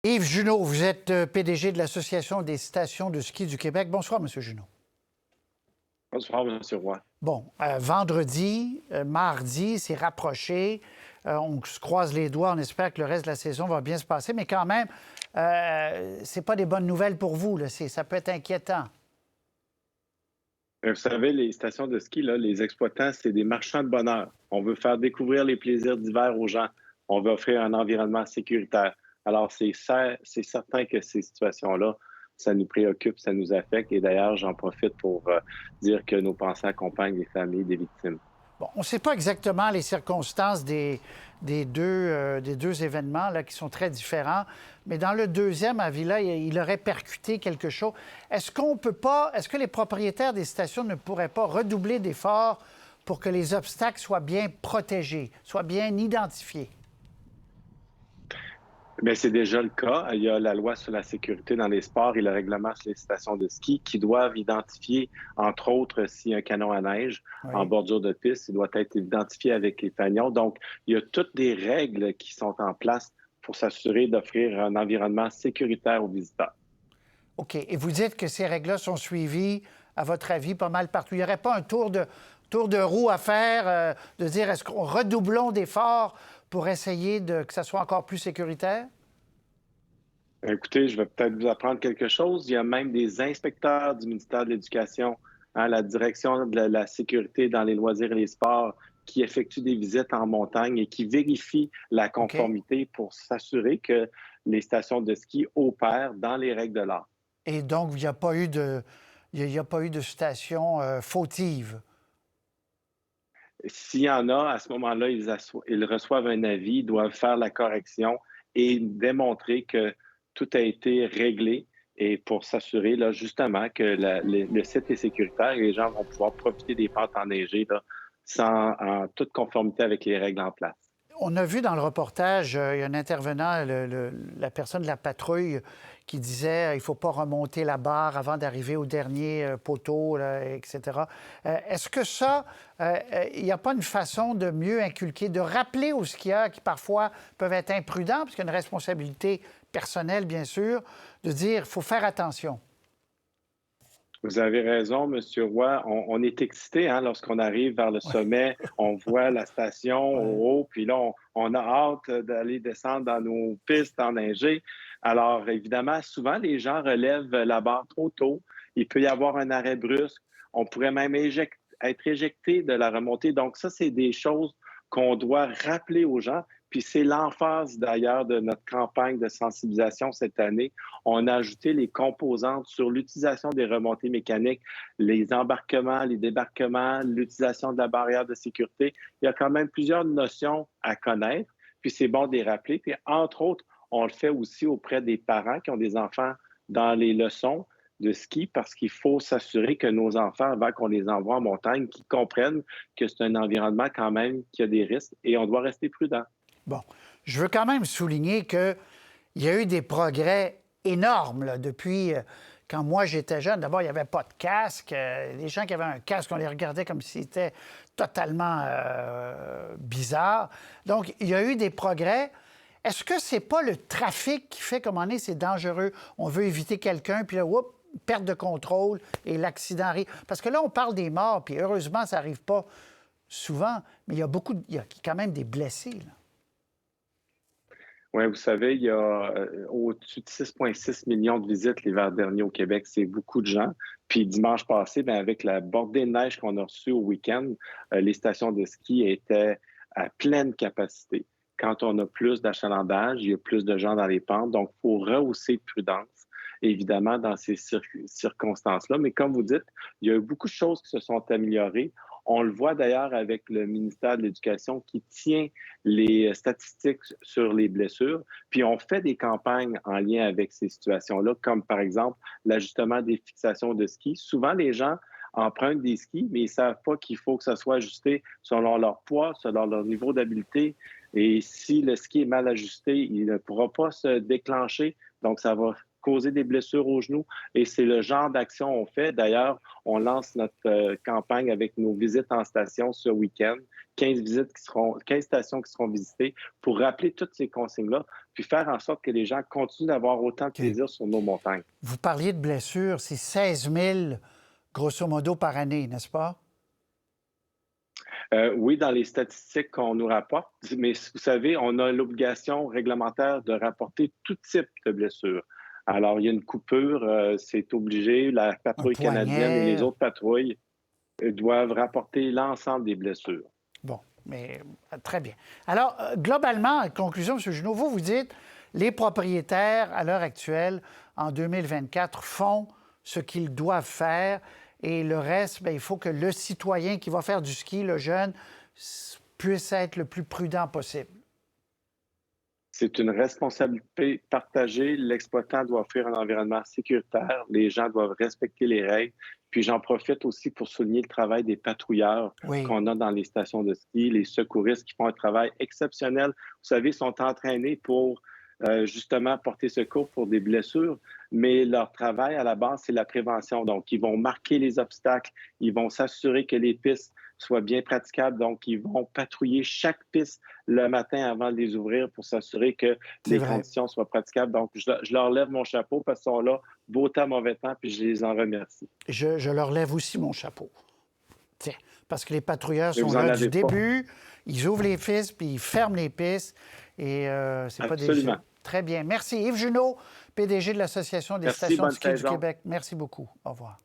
Yves Junot, vous êtes PDG de l'Association des stations de ski du Québec. Bonsoir, M. Junot. Bonsoir, M. Roy. Bon, vendredi, mardi, c'est rapproché. On se croise les doigts, on espère que le reste de la saison va bien se passer, mais quand même, c'est pas des bonnes nouvelles pour vous. Là. Ça peut être inquiétant. Vous savez, les stations de ski, là, les exploitants, c'est des marchands de bonheur. On veut faire découvrir les plaisirs d'hiver aux gens. On veut offrir un environnement sécuritaire. Alors, c'est certain que ces situations-là, ça nous préoccupe, ça nous affecte. Et d'ailleurs, j'en profite pour dire que nos pensées accompagnent les familles des victimes. Bon, on ne sait pas exactement les circonstances des deux événements là, qui sont très différents, mais dans le deuxième avis, là, il aurait percuté quelque chose. Est-ce que les propriétaires des stations ne pourraient pas redoubler d'efforts pour que les obstacles soient bien protégés, soient bien identifiés? Bien, c'est déjà le cas. Il y a la loi sur la sécurité dans les sports et le règlement sur les stations de ski qui doivent identifier, entre autres, s'il y a un canon à neige en Oui. bordure de piste, il doit être identifié avec les fanions. Donc, il y a toutes des règles qui sont en place pour s'assurer d'offrir un environnement sécuritaire aux visiteurs. OK. Et vous dites que ces règles-là sont suivies, à votre avis, pas mal partout. Il n'y aurait pas un tour de roue à faire, de dire est-ce qu'on redoublons d'efforts pour essayer que ça soit encore plus sécuritaire? Écoutez, je vais peut-être vous apprendre quelque chose. Il y a même des inspecteurs du ministère de l'Éducation, la direction de la sécurité dans les loisirs et les sports, qui effectuent des visites en montagne et qui vérifient la OK. conformité pour s'assurer que les stations de ski opèrent dans les règles de l'art. Et donc, il n'y a pas eu de station fautive. S'il y en a, à ce moment-là, ils reçoivent un avis, ils doivent faire la correction et démontrer que tout a été réglé et pour s'assurer là, justement que le site est sécuritaire et les gens vont pouvoir profiter des pentes enneigées là, en toute conformité avec les règles en place. On a vu dans le reportage, il y a un intervenant, la personne de la patrouille, qui disait il ne faut pas remonter la barre avant d'arriver au dernier poteau, là, etc. Est-ce que ça, il n'y a pas une façon de mieux inculquer, de rappeler aux skieurs qui parfois peuvent être imprudents, parce qu'il y a une responsabilité personnelle, bien sûr, de dire il faut faire attention? Vous avez raison, Monsieur Roy. On est excité hein, lorsqu'on arrive vers le Oui, sommet. On voit la station ouais. au haut, puis là, on a hâte d'aller descendre dans nos pistes enneigées. Alors, évidemment, souvent, les gens relèvent la barre trop tôt. Il peut y avoir un arrêt brusque. On pourrait même être éjecté de la remontée. Donc, ça, c'est des choses qu'on doit rappeler aux gens. Puis c'est l'emphase d'ailleurs de notre campagne de sensibilisation cette année. On a ajouté les composantes sur l'utilisation des remontées mécaniques, les embarquements, les débarquements, l'utilisation de la barrière de sécurité. Il y a quand même plusieurs notions à connaître, puis c'est bon de les rappeler. Puis entre autres, on le fait aussi auprès des parents qui ont des enfants dans les leçons de ski parce qu'il faut s'assurer que nos enfants, avant qu'on les envoie en montagne, qu'ils comprennent que c'est un environnement quand même qui a des risques et on doit rester prudent. Bon, je veux quand même souligner qu'il y a eu des progrès énormes là, depuis quand moi j'étais jeune. D'abord, il n'y avait pas de casque. Les gens qui avaient un casque, on les regardait comme si c'était totalement bizarre. Donc, il y a eu des progrès. Est-ce que c'est pas le trafic qui fait comme on est, c'est dangereux? On veut éviter quelqu'un, puis là, oups, perte de contrôle et l'accident arrive. Parce que là, on parle des morts, puis heureusement, ça n'arrive pas souvent, mais il y a quand même des blessés, là. Oui, vous savez, il y a au-dessus de 6,6 millions de visites l'hiver dernier au Québec. C'est beaucoup de gens. Puis dimanche passé, bien, avec la bordée de neige qu'on a reçue au week-end, les stations de ski étaient à pleine capacité. Quand on a plus d'achalandage, il y a plus de gens dans les pentes. Donc, il faut rehausser de prudence, évidemment, dans ces circonstances-là. Mais comme vous dites, il y a eu beaucoup de choses qui se sont améliorées. On le voit d'ailleurs avec le ministère de l'Éducation qui tient les statistiques sur les blessures. Puis on fait des campagnes en lien avec ces situations-là, comme par exemple l'ajustement des fixations de ski. Souvent, les gens empruntent des skis, mais ils ne savent pas qu'il faut que ça soit ajusté selon leur poids, selon leur niveau d'habileté. Et si le ski est mal ajusté, il ne pourra pas se déclencher. Donc, ça va causer des blessures aux genoux. Et c'est le genre d'action qu'on fait. D'ailleurs, on lance notre campagne avec nos visites en station ce week-end. 15 stations qui seront visitées pour rappeler toutes ces consignes-là, puis faire en sorte que les gens continuent d'avoir autant de plaisir sur nos montagnes. Vous parliez de blessures, c'est 16 000 grosso modo par année, n'est-ce pas? Oui, dans les statistiques qu'on nous rapporte, mais vous savez, on a l'obligation réglementaire de rapporter tout type de blessure. Alors, il y a une coupure, c'est obligé. La Un patrouille canadienne et les poignet. autres patrouilles doivent rapporter l'ensemble des blessures. Bon, mais très bien. Alors, globalement, en conclusion, M. Junot, vous dites les propriétaires, à l'heure actuelle, en 2024, font ce qu'ils doivent faire et le reste, bien, il faut que le citoyen qui va faire du ski, le jeune, puisse être le plus prudent possible. C'est une responsabilité partagée. L'exploitant doit offrir un environnement sécuritaire. Les gens doivent respecter les règles. Puis j'en profite aussi pour souligner le travail des patrouilleurs Oui, qu'on a dans les stations de ski, les secouristes qui font un travail exceptionnel. Vous savez, ils sont entraînés pour justement porter secours pour des blessures, mais leur travail à la base, c'est la prévention. Donc, ils vont marquer les obstacles, ils vont s'assurer que les pistes soient bien praticables. Donc, ils vont patrouiller chaque piste le matin avant de les ouvrir pour s'assurer que c'est les vrai. conditions soient praticables. Donc, je leur lève mon chapeau parce qu'ils sont là, beau temps, mauvais temps, puis je les en remercie. Je leur lève aussi mon chapeau. Tiens, parce que les patrouilleurs Mais sont vous en là du avez pas. début, ils ouvrent les pistes, puis ils ferment les pistes, et c'est pas des Absolument. jeux. Très bien. Merci. Yves Junot, PDG de l'Association des Merci, stations de bonne ski du saison. Québec. Merci beaucoup. Au revoir.